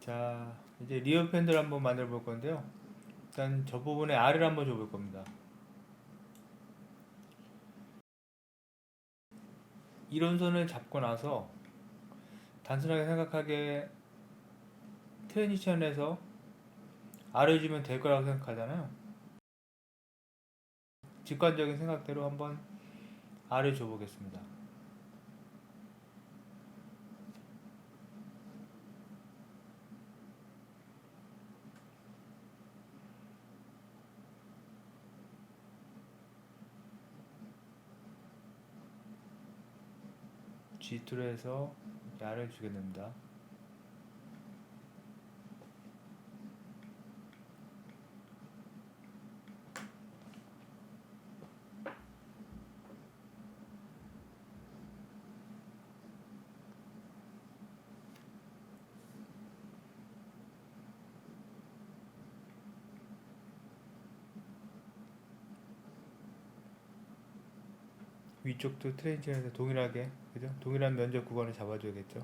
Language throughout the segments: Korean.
자, 이제 리어 팬들 한번 만들어 볼 건데요. 일단 저 부분에 R을 한번 줘 볼 겁니다. 이론선을 잡고 나서 단순하게 생각하기에 트랜지션에서 R을 주면 될 거라고 생각하잖아요. 직관적인 생각대로 한번 R을 줘 보겠습니다. G2로 해서 R을 주게 됩니다. 위쪽도 트랜지션에서 동일하게, 그죠? 동일한 면적 구간을 잡아줘야겠죠.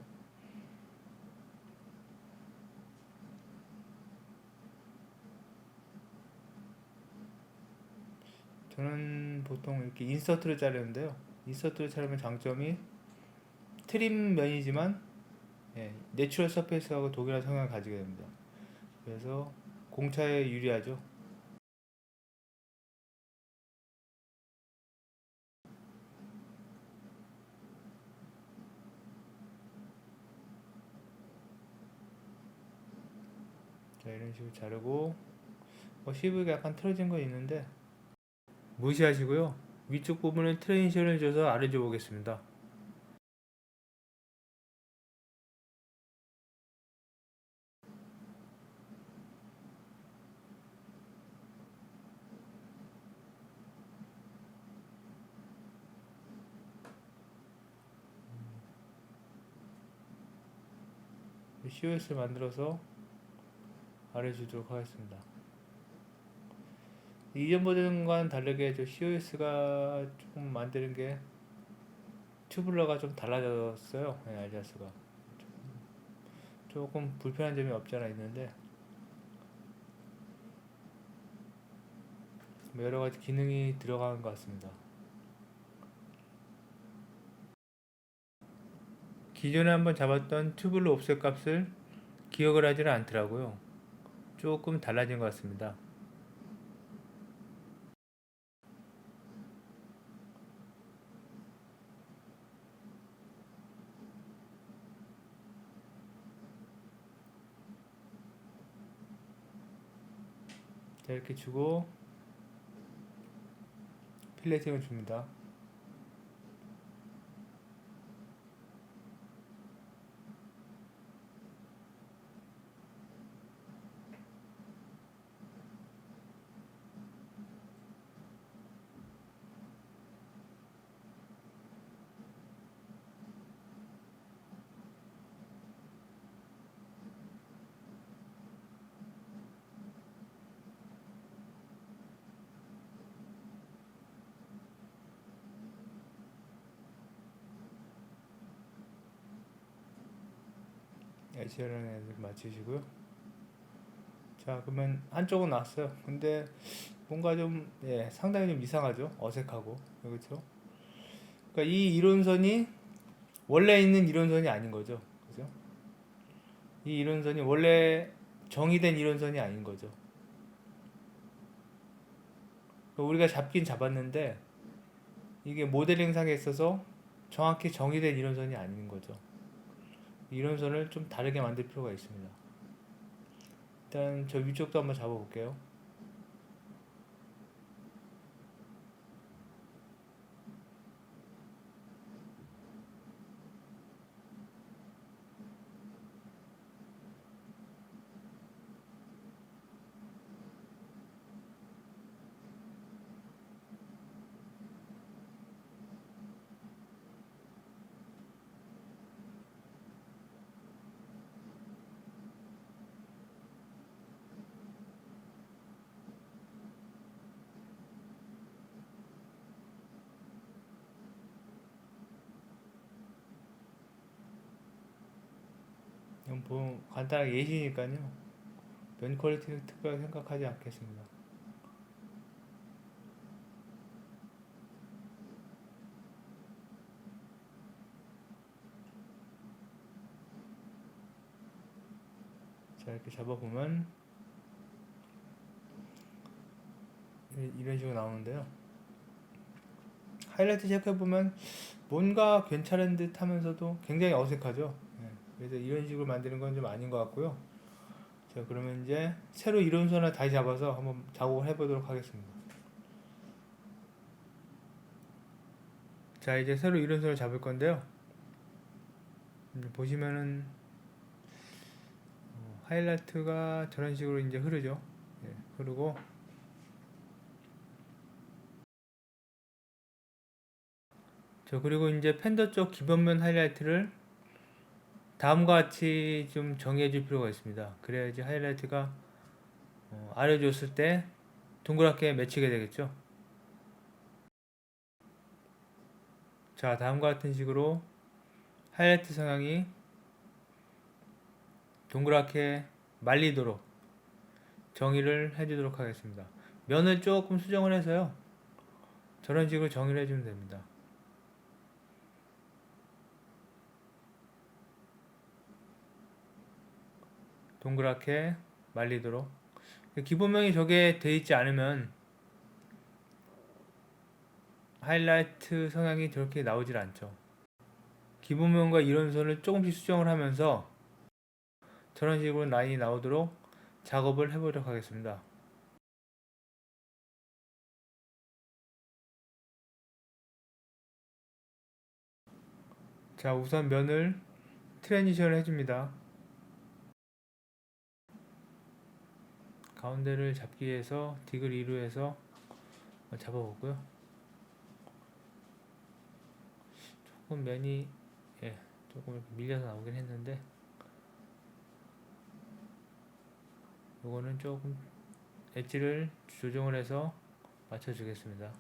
저는 보통 이렇게 인서트를 자르는데요. 인서트를 자르면 장점이 트림 면이지만 내추럴 서페이스하고 동일한 성향을 가지게 됩니다. 그래서 공차에 유리하죠. 자, 이런 식으로 자르고 CV가 약간 틀어진 건 있는데 무시하시고요. 위쪽 부분은 트랜지션을 줘서 아래 줘 보겠습니다. COS를 만들어서 아래 주도록 하겠습니다. 이전 버전과는 다르게 COS가 조금 만드는 게 튜블러가 좀 달라졌어요. 알자스가 조금 불편한 점이 없지 않아 있는데 여러 가지 기능이 들어가는 것 같습니다. 기존에 한번 잡았던 튜블러 옵셋 값을 기억을 하지는 않더라고요. 조금 달라진 것 같습니다. 자, 이렇게 주고 필레팅을 줍니다. 에시아라는 애들 맞추시고요. 자, 그러면 한쪽은 나왔어요. 근데 뭔가 좀 상당히 좀 이상하죠. 어색하고 그렇죠. 그러니까 이 이론선이 원래 있는 이론선이 아닌 거죠. 그죠? 이 이론선이 원래 정의된 이론선이 아닌 거죠. 그러니까 우리가 잡긴 잡았는데 이게 모델링상에 있어서 정확히 정의된 이론선이 아닌 거죠. 이론선을 좀 다르게 만들 필요가 있습니다. 일단 저 위쪽도 한번 잡아볼게요. 이건 뭐 간단하게 예시니까요. 면 퀄리티는 특별하게 생각하지 않겠습니다. 자, 이렇게 잡아보면 이런 식으로 나오는데요. 하이라이트 체크해보면 뭔가 괜찮은 듯 하면서도 굉장히 어색하죠. 예, 그래서 이런 식으로 만드는 건 좀 아닌 것 같고요. 자, 그러면 이제 새로 이론선을 다시 잡아서 한번 작업을 해보도록 하겠습니다. 자, 이제 새로 이론선을 잡을 건데요. 보시면은 하이라이트가 저런 식으로 이제 흐르죠. 예, 흐르고 저 그리고 이제 팬더 쪽 기본면 하이라이트를 다음과 같이 좀 정의해 줄 필요가 있습니다. 그래야지 하이라이트가 아래 줬을 때 동그랗게 맺히게 되겠죠. 자, 다음과 같은 식으로 하이라이트 성향이 동그랗게 말리도록 정의를 해주도록 하겠습니다. 면을 조금 수정을 해서요. 저런 식으로 정의를 해주면 됩니다. 동그랗게 말리도록. 기본명이 저게 되어 있지 않으면 하이라이트 성향이 저렇게 나오질 않죠. 기본명과 이론선을 조금씩 수정을 하면서 저런 식으로 라인이 나오도록 작업을 해보도록 하겠습니다. 자, 우선 면을 트랜지션을 해줍니다. 가운데를 잡기 위해서 딕을 2로 해서 잡아보고요. 조금 면이 조금 이렇게 밀려서 나오긴 했는데 요거는 조금 엣지를 조정을 해서 맞춰주겠습니다.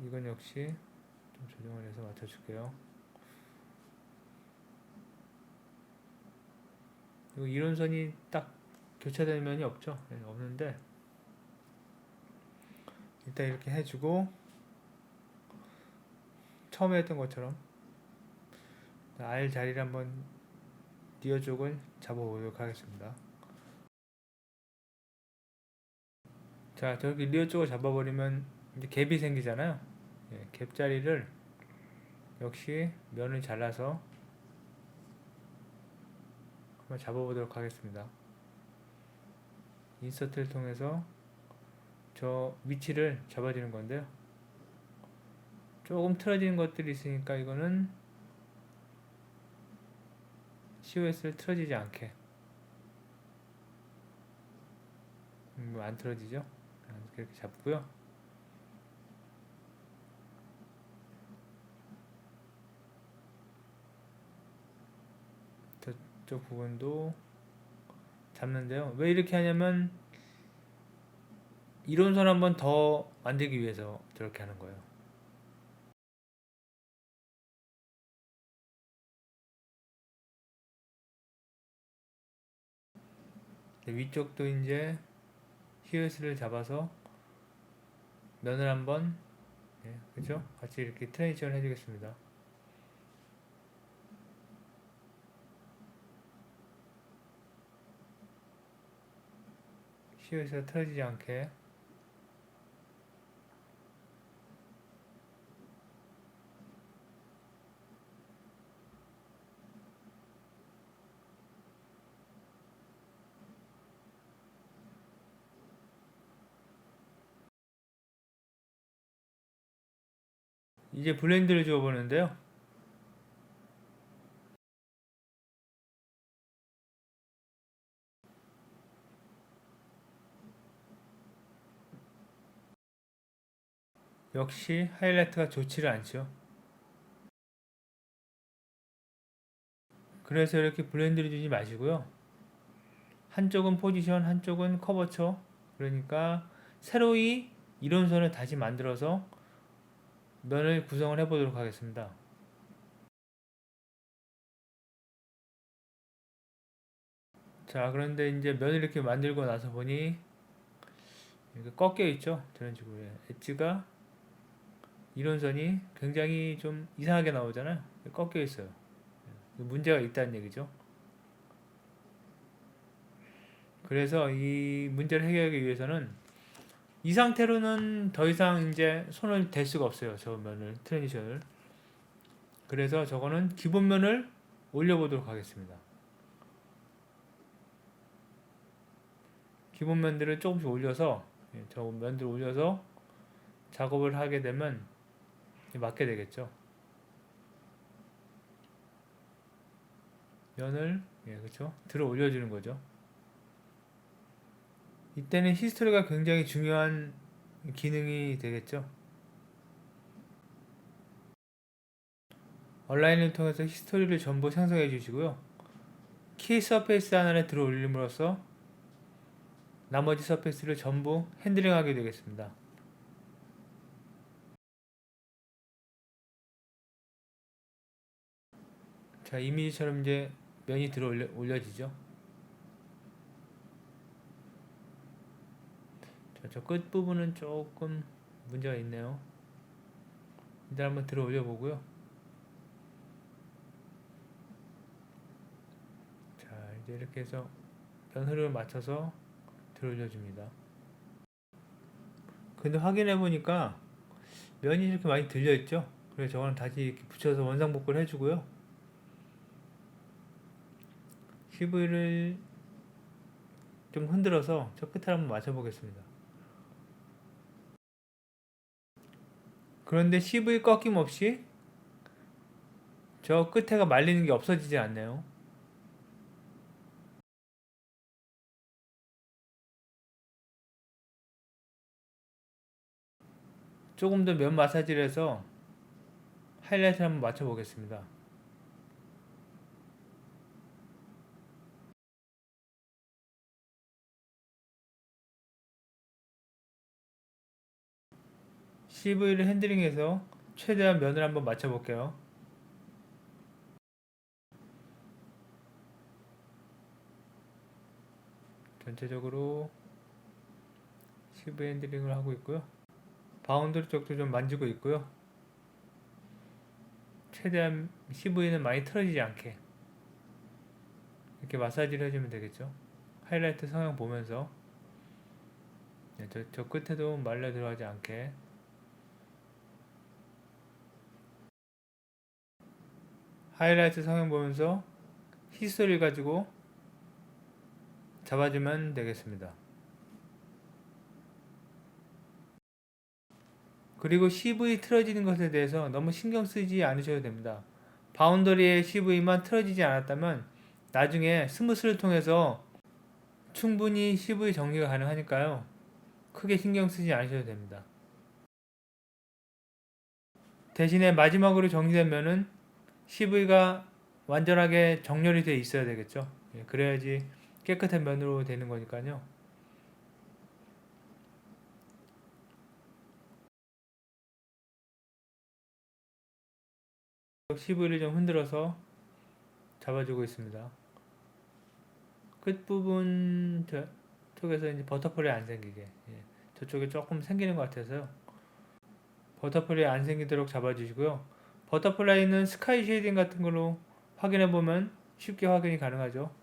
이건 역시 좀 조정을 해서 맞춰줄게요. 그리고 이론선이 딱 교차되는 면이 없죠. 없는데 일단 이렇게 해주고 처음에 했던 것처럼 R 자리를 한번 니어 쪽을 잡아보도록 하겠습니다. 자, 저렇게 리어 쪽을 잡아버리면 이제 갭이 생기잖아요. 갭 자리를 역시 면을 잘라서 한번 잡아보도록 하겠습니다. 인서트를 통해서 저 위치를 잡아주는 건데요. 조금 틀어지는 것들이 있으니까 이거는 COS를 틀어지지 않게 안 틀어지죠? 이렇게 잡고요. 저쪽 부분도 잡는데요. 왜 이렇게 하냐면 이론선 한번 더 만들기 위해서 저렇게 하는 거예요. 위쪽도 이제 COS를 잡아서 면을 한번 그죠? 같이 이렇게 트랜지션 해주겠습니다. COS가 틀어지지 않게 이제 블렌드를 주어보는데요. 역시 하이라이트가 좋지를 않죠. 그래서 이렇게 블렌드를 주지 마시고요. 한쪽은 포지션, 한쪽은 커버처. 그러니까 세로이 이론선을 다시 만들어서 면을 구성을 해 보도록 하겠습니다. 자, 그런데 이제 면을 이렇게 만들고 나서 보니 이렇게 꺾여 있죠. 저런 식으로 엣지가 이론선이 굉장히 좀 이상하게 나오잖아요. 꺾여 있어요. 문제가 있다는 얘기죠. 그래서 이 문제를 해결하기 위해서는 이 상태로는 더 이상 이제 손을 댈 수가 없어요. 저 면을, 트랜지션을. 그래서 저거는 기본면을 올려보도록 하겠습니다. 기본면들을 조금씩 올려서, 저 면들을 올려서 작업을 하게 되면 맞게 되겠죠. 면을, 그렇죠. 들어 올려주는 거죠. 이때는 히스토리가 굉장히 중요한 기능이 되겠죠. 온라인을 통해서 히스토리를 전부 생성해 주시고요. 키 서페이스 하나를 들어 올림으로써 나머지 서페이스를 전부 핸들링하게 되겠습니다. 자, 이미지처럼 이제 면이 들어 올려지죠. 자, 저 끝부분은 조금 문제가 있네요. 일단 한번 들어 올려보고요. 자, 이제 이렇게 해서 면 흐름을 맞춰서 들어 올려줍니다. 근데 확인해 보니까 면이 이렇게 많이 들려있죠. 그래서 저거는 다시 이렇게 붙여서 원상복구를 해주고요. CV를 좀 흔들어서 저 끝에 한번 맞춰보겠습니다. 그런데 CV 꺾임 없이 저 끝에가 말리는 게 없어지지 않네요. 조금 더 면 마사지를 해서 하이라이트를 한번 맞춰보겠습니다. CV를 핸들링해서 최대한 면을 한번 맞춰볼게요. 전체적으로 CV 핸들링을 하고 있고요. 바운드리 쪽도 좀 만지고 있고요. 최대한 CV는 많이 틀어지지 않게 이렇게 마사지를 해주면 되겠죠. 하이라이트 성형 보면서 저 끝에도 말려 들어가지 않게 하이라이트 성형 보면서 히스토리를 가지고 잡아주면 되겠습니다. 그리고 CV 틀어지는 것에 대해서 너무 신경 쓰지 않으셔도 됩니다. 바운더리의 CV만 틀어지지 않았다면 나중에 스무스를 통해서 충분히 CV 정리가 가능하니까요. 크게 신경 쓰지 않으셔도 됩니다. 대신에 마지막으로 정리되면은 CV가 완전하게 정렬이 되어 있어야 되겠죠. 그래야지 깨끗한 면으로 되는 거니까요. CV를 좀 흔들어서 잡아주고 있습니다. 끝부분 쪽에서 이제 버터풀이 안 생기게 저쪽에 조금 생기는 것 같아서요. 버터플라이 안 생기도록 잡아주시고요. 버터플라이는 스카이 쉐이딩 같은 걸로 확인해 보면 쉽게 확인이 가능하죠.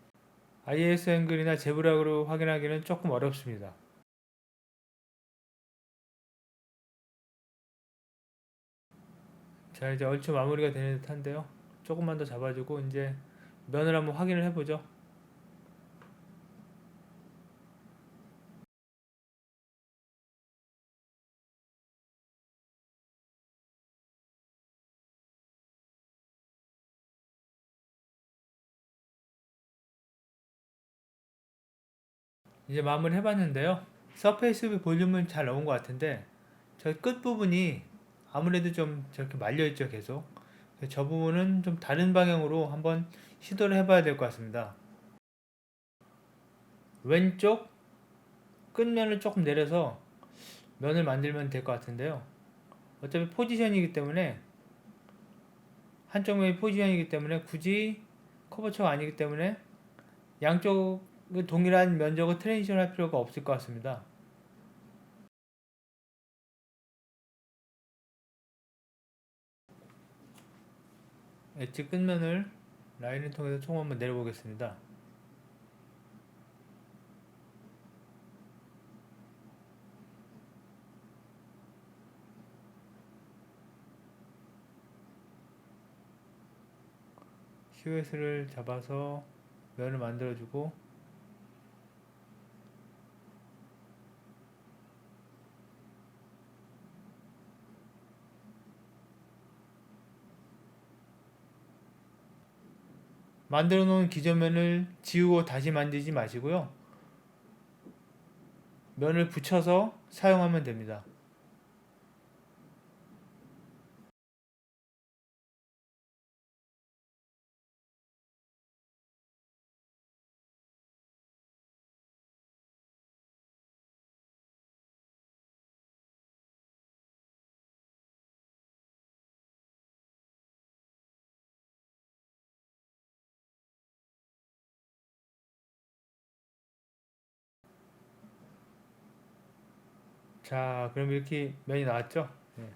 IS 앵글이나 제브락으로 확인하기는 조금 어렵습니다. 자, 이제 얼추 마무리가 되는 듯한데요. 조금만 더 잡아주고 이제 면을 한번 확인을 해보죠. 이제 마무리 해봤는데요. 서페이스 볼륨은 잘 나온 것 같은데 저 끝부분이 아무래도 좀 저렇게 말려있죠, 계속. 저 부분은 좀 다른 방향으로 한번 시도를 해봐야 될 것 같습니다. 왼쪽 끝면을 조금 내려서 면을 만들면 될 것 같은데요. 어차피 포지션이기 때문에 한쪽 면이 포지션이기 때문에 굳이 커버처가 아니기 때문에 양쪽의 동일한 면적을 트랜지션 할 필요가 없을 것 같습니다. 엣지 끝면을 라인을 통해서 총 한번 내려보겠습니다. COS를 잡아서 면을 만들어주고 만들어 놓은 기존 면을 지우고 다시 만들지 마시고요. 면을 붙여서 사용하면 됩니다. 자, 그럼 이렇게 면이 나왔죠? 네.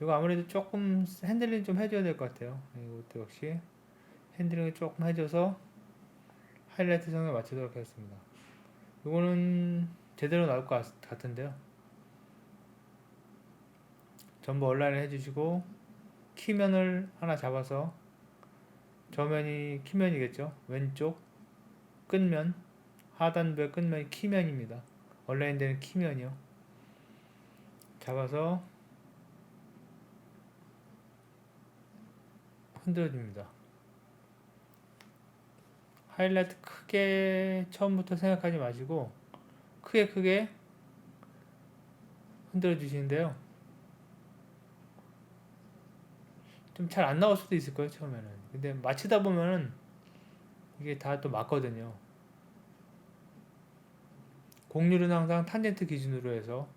이거 아무래도 조금 핸들링 좀 해줘야 될 것 같아요. 이것도 역시 핸들링을 조금 해줘서 하이라이트 성에 맞추도록 하겠습니다. 이거는 제대로 나올 것 같은데요. 전부 온라인 해주시고 키면을 하나 잡아서 저면이 키면이겠죠. 왼쪽 끝면 하단부의 끝면이 키면입니다. 온라인 되는 키면이요. 잡아서 흔들어줍니다. 하이라이트 크게 처음부터 생각하지 마시고 크게 흔들어 주시는데요. 좀 잘 안 나올 수도 있을 거예요, 처음에는. 근데 맞추다 보면은 이게 다 또 맞거든요. 곡률은 항상 탄젠트 기준으로 해서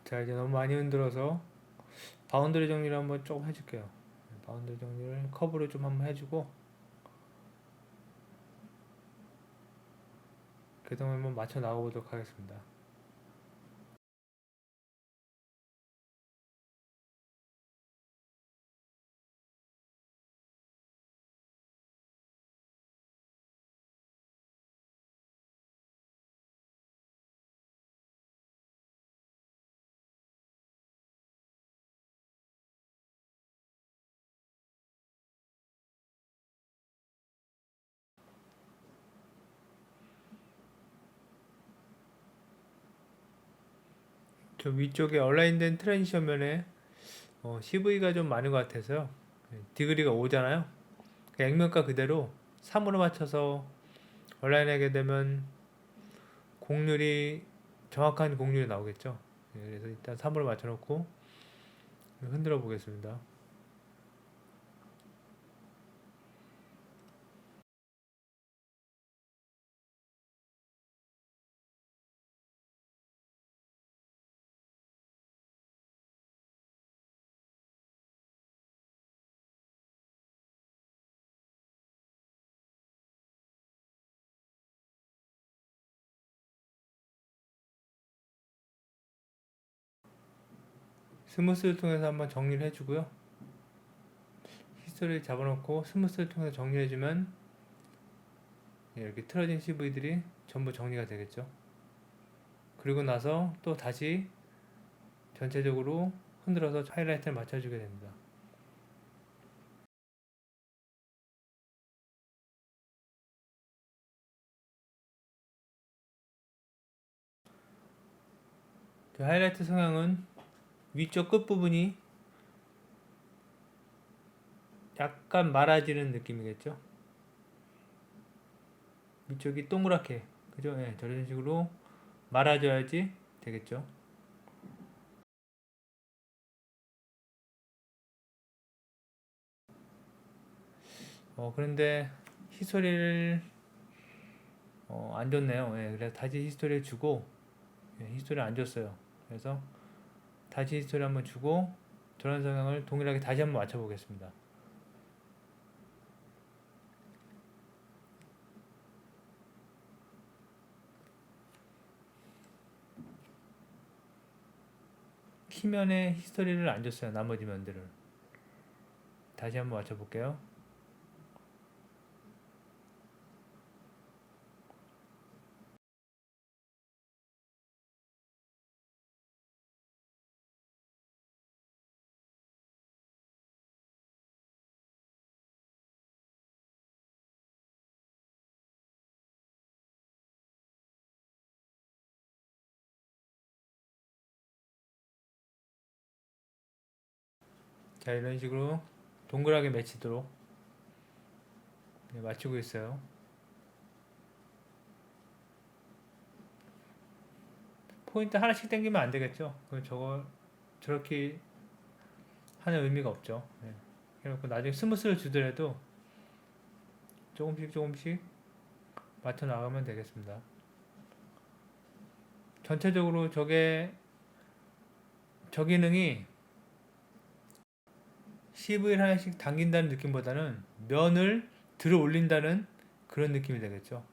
자 이제 너무 많이 흔들어서 바운더리 정리를 한번 조금 해줄게요. 바운더리 정리를 커브로 좀 한번 해주고 그 다음에 한번 맞춰 나가보도록 하겠습니다. 저 위쪽에 얼라인된 트랜지션 면에 CV가 좀 많은 것 같아서요. 디그리가 5잖아요. 액면가 그대로 3으로 맞춰서 얼라인하게 되면 곡률이 정확한 곡률이 나오겠죠. 그래서 일단 3으로 맞춰놓고 흔들어 보겠습니다. 스무스를 통해서 한번 정리를 해주고요. 히스토리를 잡아놓고 스무스를 통해서 정리해주면 이렇게 틀어진 CV들이 전부 정리가 되겠죠. 그리고 나서 또 다시 전체적으로 흔들어서 하이라이트를 맞춰주게 됩니다. 그 하이라이트 성향은 위쪽 끝부분이 약간 말아지는 느낌이겠죠. 위쪽이 동그랗게, 그죠? 네, 저런 식으로 말아줘야지 되겠죠. 그런데 히스토리를 안 줬네요. 예, 그래서 다시 히스토리를 주고, 히스토리를 안 줬어요. 그래서 다시 히스토리 한번 주고 저런 성향을 동일하게 다시 한번 맞춰보겠습니다. 키면에 히스토리를 안 줬어요. 나머지 면들을 다시 한번 맞춰볼게요. 자, 이런 식으로 동그랗게 맺히도록 맞추고 있어요. 포인트 하나씩 당기면 안 되겠죠? 저거 저렇게 하는 의미가 없죠. 그래놓고 나중에 스무스를 주더라도 조금씩 조금씩 맞춰 나가면 되겠습니다. 전체적으로 저 기능이 CV를 하나씩 당긴다는 느낌보다는 면을 들어 올린다는 그런 느낌이 되겠죠.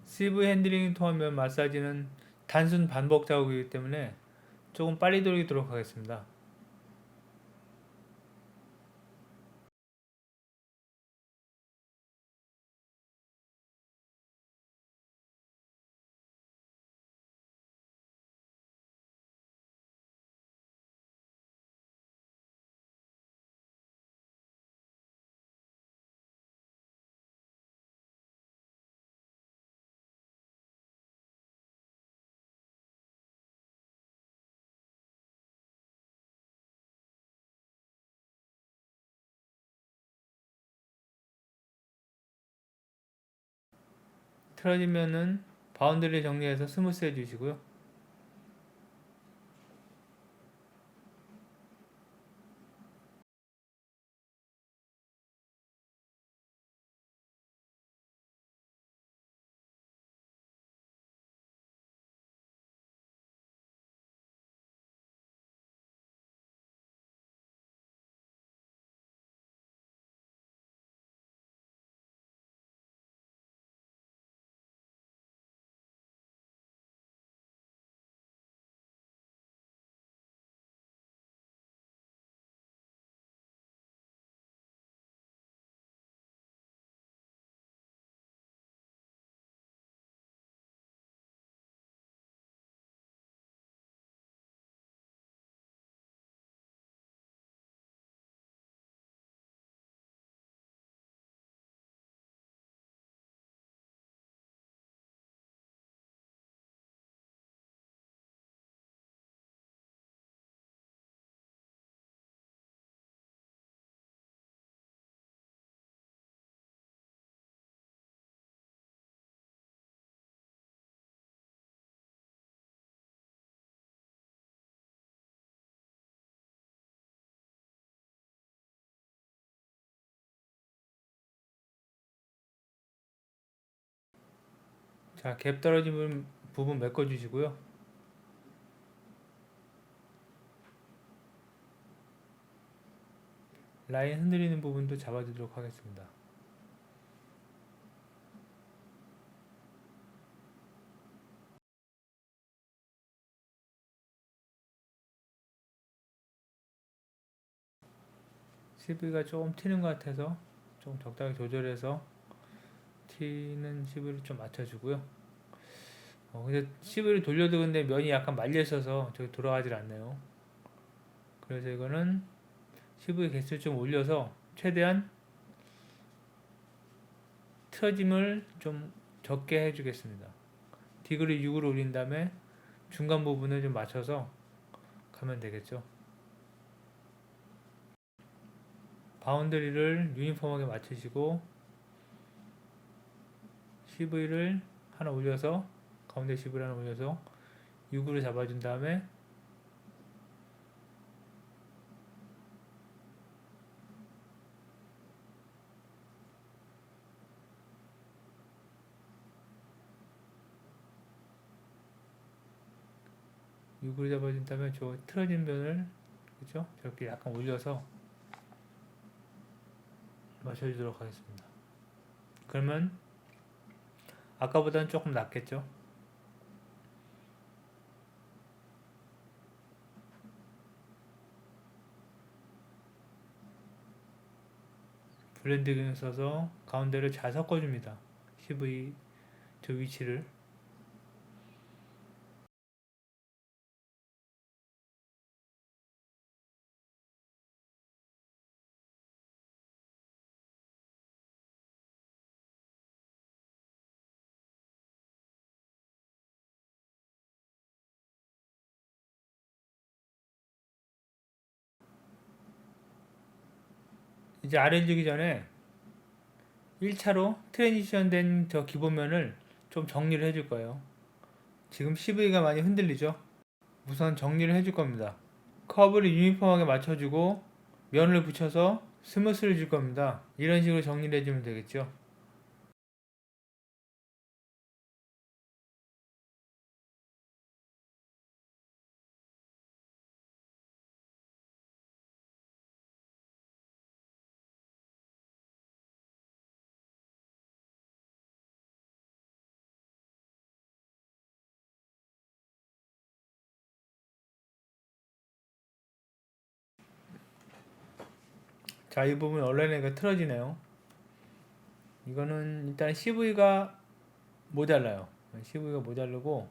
CV 핸들링을 통하면 마사지는 단순 반복 작업이기 때문에 조금 빨리 돌리도록 하겠습니다. 틀어지면은 바운더리 정리해서 스무스 해주시고요. 자, 갭 떨어진 부분 메꿔주시고요. 라인 흔들리는 부분도 잡아주도록 하겠습니다. CV가 조금 튀는 것 같아서 좀 적당히 조절해서 튀는 CV를 좀 맞춰주고요. 근데 CV를 돌려도 근데 면이 약간 말려 있어서 저기 돌아가질 않네요. 그래서 이거는 CV 개수를 좀 올려서 최대한 틀어짐을 좀 적게 해주겠습니다. 디그리 6으로 올린 다음에 중간 부분을 좀 맞춰서 가면 되겠죠. 바운더리를 유니폼하게 맞추시고 CV를 하나 올려서 가운데 CV를 하나 올려서 6으로 잡아준 다음에 6으로 잡아준 다음에 저 틀어진 면을 그죠? 저렇게 약간 올려서 맞춰주도록 하겠습니다. 그러면 아까보다는 조금 낫겠죠? 블렌드 기능 써서 가운데를 잘 섞어줍니다. CV 저 위치를 이제 아래 주기 전에 1차로 트랜지션 된 저 기본면을 좀 정리를 해줄 거예요. 지금 CV가 많이 흔들리죠? 우선 정리를 해줄 겁니다. 커브를 유니폼하게 맞춰주고 면을 붙여서 스무스를 줄 겁니다. 이런 식으로 정리를 해주면 되겠죠. 자, 이 부분 원래는 틀어지네요. 이거는 일단 CV가 모자라요. CV가 모자르고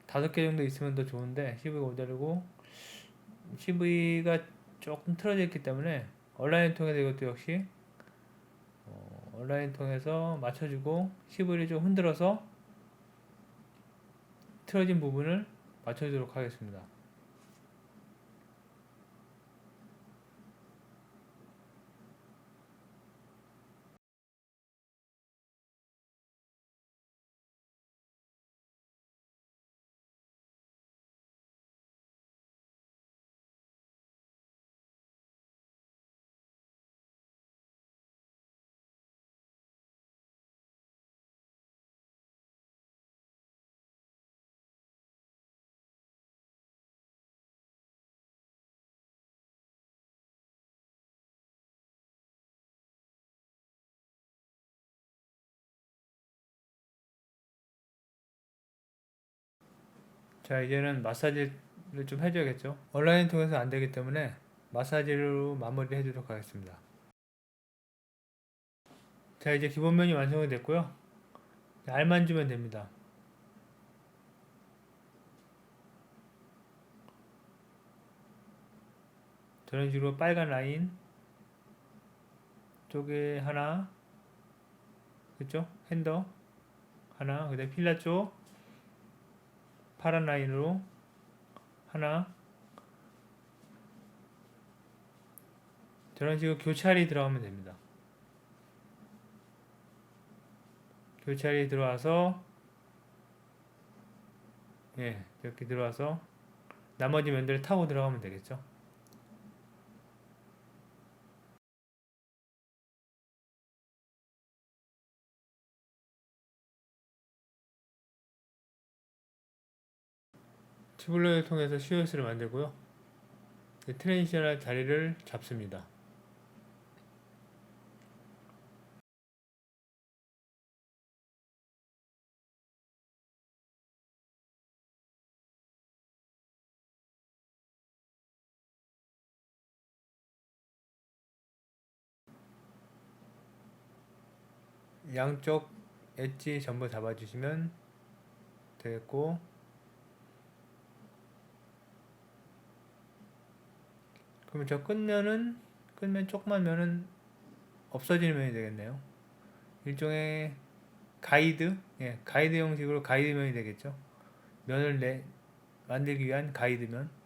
5개 정도 있으면 더 좋은데 CV가 모자르고 CV가 조금 틀어져 있기 때문에 온라인 통해서 이것도 역시 온라인 통해서 맞춰주고 CV를 좀 흔들어서 틀어진 부분을 맞춰주도록 하겠습니다. 자, 이제는 마사지를 좀 해줘야겠죠. 온라인 통해서 안 되기 때문에 마사지로 마무리를 해주도록 하겠습니다. 자, 이제 기본면이 완성이 됐고요. 알만 주면 됩니다. 저런 식으로 빨간 라인 쪽에 하나, 그쵸? 핸더 하나, 그 다음에 필라 쪽 파란 라인으로 하나, 저런 식으로 교차리 들어가면 됩니다. 교차리 들어와서, 예, 이렇게 들어와서 나머지 면들을 타고 들어가면 되겠죠. 튜블러를 통해서 COS를 만들고요. 트랜지셔널 자리를 잡습니다. 양쪽 엣지 전부 잡아주시면 되겠고, 그러면 저 끝면 조그만 면은 없어지는 면이 되겠네요. 일종의 가이드, 예, 가이드 형식으로 가이드면이 되겠죠. 면을 만들기 위한 가이드면.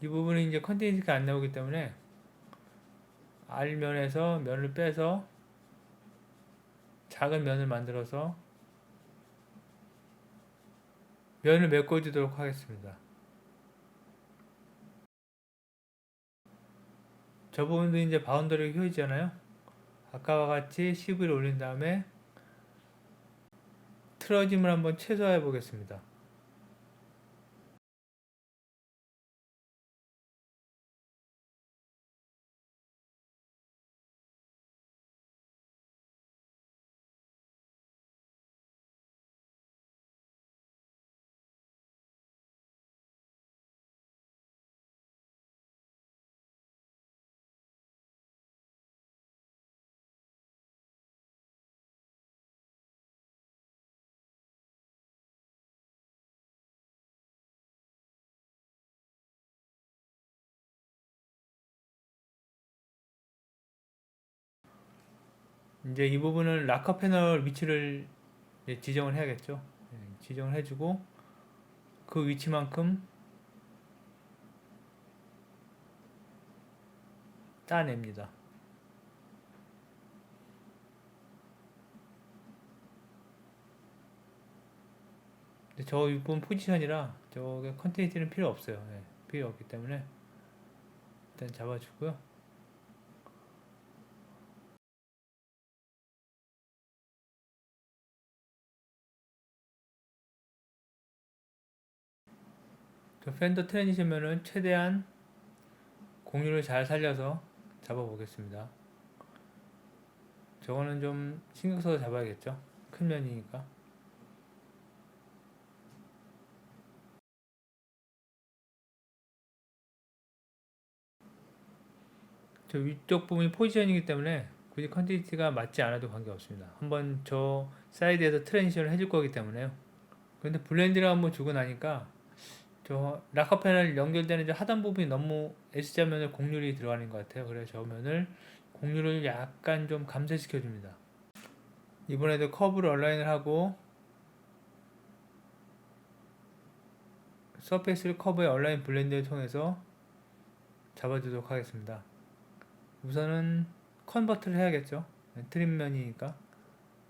이 부분은 이제 컨테이너가 안 나오기 때문에 R면에서 면을 빼서 작은 면을 만들어서 면을 메꿔주도록 하겠습니다. 저 부분도 이제 바운더리 효이잖아요. 아까와 같이 CV를 올린 다음에 틀어짐을 한번 최소화해 보겠습니다. 이제 이 부분은 락커 패널 위치를 지정을 해야겠죠. 지정을 해주고 그 위치만큼 따냅니다. 저 부분 포지션이라 저게 컨테이트는 필요 없어요. 필요 없기 때문에 일단 잡아주고요. 저 팬더 트랜지션면은 최대한 공유를 잘 살려서 잡아보겠습니다. 저거는 좀 신경 써서 잡아야겠죠. 큰 면이니까. 저 위쪽 부분이 포지션이기 때문에 굳이 컨티니티가 맞지 않아도 관계없습니다. 한번 저 사이드에서 트랜지션을 해줄 거기 때문에요. 근데 블렌디를 한번 주고 나니까 저 락커 패널 연결되는 저 하단 부분이 너무 S자면을 곡률이 들어가는 것 같아요. 그래서 저 면을 곡률을 약간 좀 감소시켜 줍니다. 이번에도 커브를 얼라인을 하고 서페이스를 커브의 얼라인 블렌드를 통해서 잡아주도록 하겠습니다. 우선은 컨버트를 해야겠죠. 트림면이니까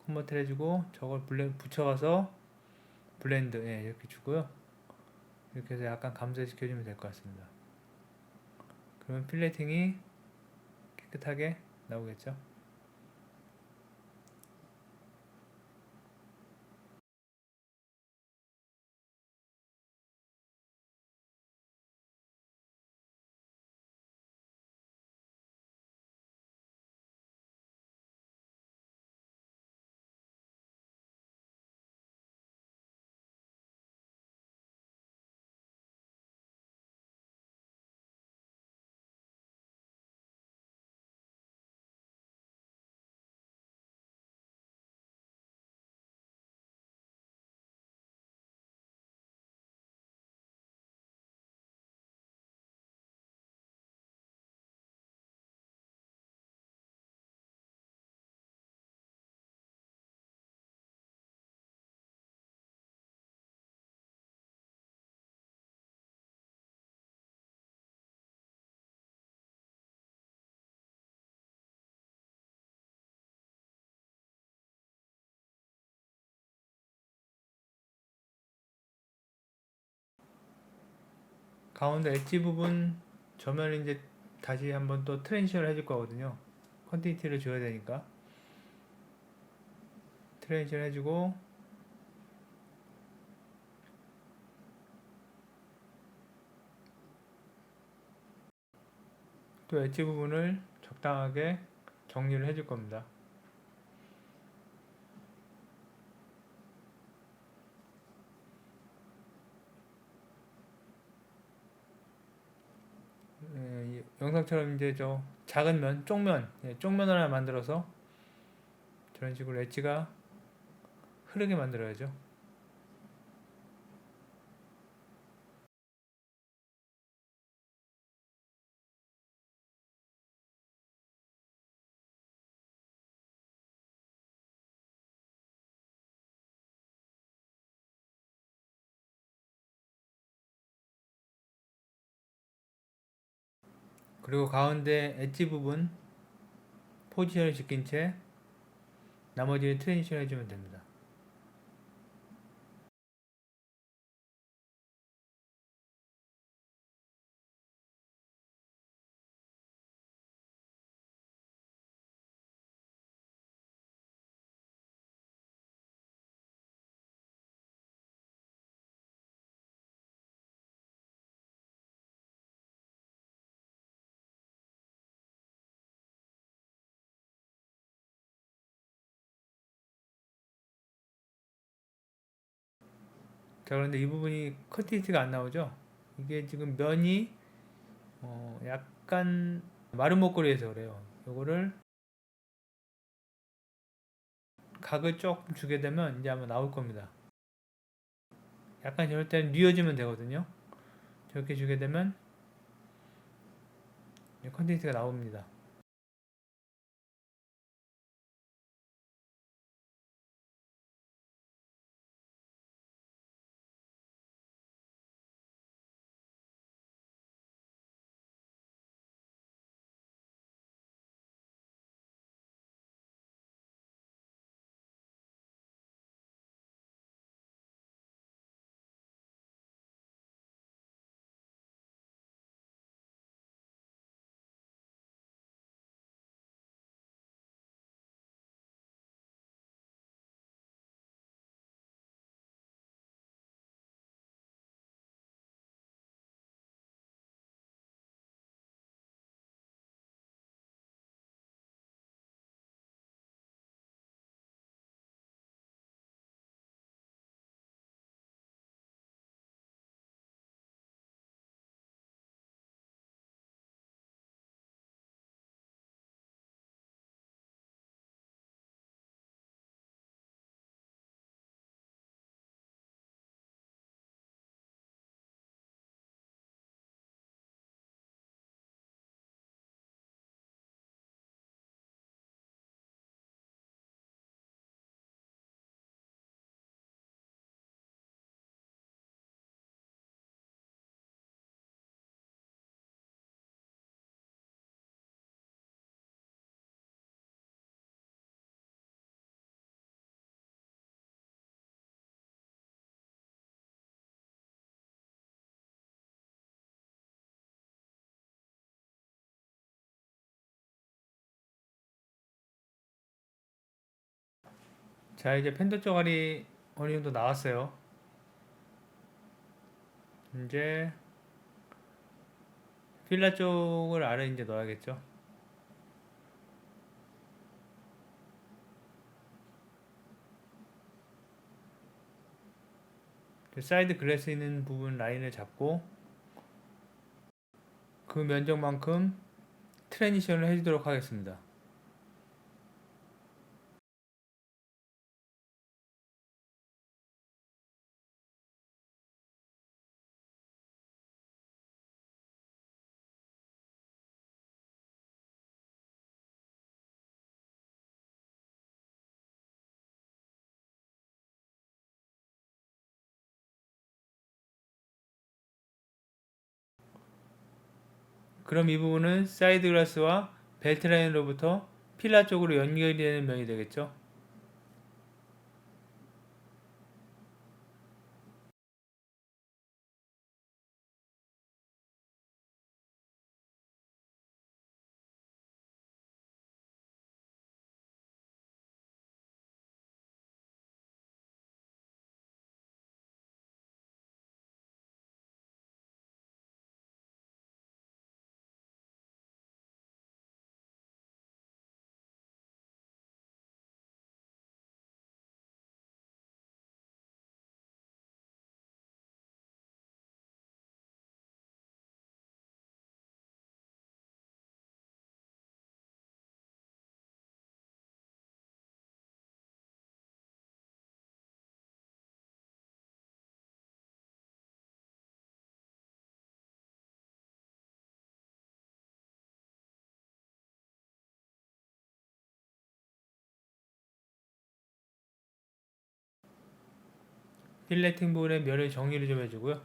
컨버트를 해주고 저걸 붙여가서 블렌드 이렇게 주고요. 이렇게 해서 약간 감소시켜주면 될 것 같습니다. 그러면 필레팅이 깨끗하게 나오겠죠. 가운데 엣지 부분 저면을 이제 다시 한번 또 트랜지션을 해줄 거거든요. 컨티니티를 줘야 되니까 트랜지션 해주고 또 엣지 부분을 적당하게 정리를 해줄 겁니다. 영상처럼 이제 저 작은 면, 쪽면 하나 만들어서 저런 식으로 엣지가 흐르게 만들어야죠. 그리고 가운데 엣지 부분 포지션을 지킨 채 나머지는 트랜지션 해주면 됩니다. 자, 그런데 이 부분이 컨티니티가 안 나오죠? 이게 지금 면이 약간 마른 목걸이에서 그래요. 요거를 각을 조금 주게 되면 이제 아마 나올 겁니다. 약간 이럴 때는 뉘어주면 되거든요. 저렇게 주게 되면 컨텐츠가 나옵니다. 자, 이제 팬더 쪼가리 어느 정도 나왔어요. 이제 필라 쪽을 아래 이제 넣어야겠죠. 그 사이드 글래스 있는 부분 라인을 잡고 그 면적만큼 트랜지션을 해주도록 하겠습니다. 그럼 이 부분은 사이드 글라스와 벨트 라인으로부터 필라 쪽으로 연결이 되는 면이 되겠죠. 필레팅 부분의 면을 정리를 좀 해주고요.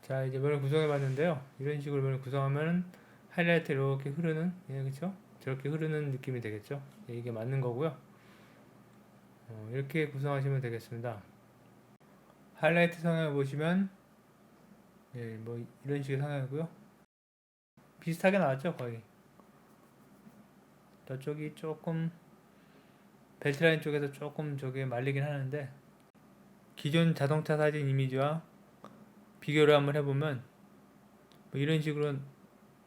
자, 이제 면을 구성해 봤는데요. 이런 식으로 면을 구성하면 하이라이트 이렇게 흐르는, 예, 그쵸? 저렇게 흐르는 느낌이 되겠죠? 예, 이게 맞는 거고요. 이렇게 구성하시면 되겠습니다. 하이라이트 성향을 보시면, 예, 뭐 이런 식의 성향이고요. 비슷하게 나왔죠, 거의. 저쪽이 조금 벨트라인 쪽에서 조금 저게 말리긴 하는데, 기존 자동차 사진 이미지와 비교를 한번 해보면 뭐 이런 식으로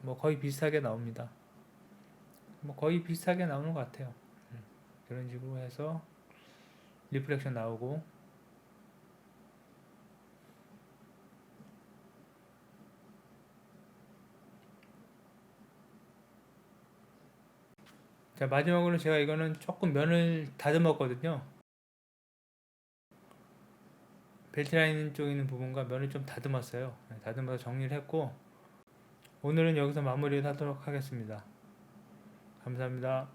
뭐 거의 비슷하게 나옵니다. 뭐 거의 비슷하게 나오는 것 같아요. 그런 식으로 해서 리프렉션 나오고, 자, 마지막으로 제가 이거는 조금 면을 다듬었거든요. 벨트 라인 쪽에 있는 부분과 면을 좀 다듬었어요. 다듬어서 정리를 했고, 오늘은 여기서 마무리를 하도록 하겠습니다. 감사합니다.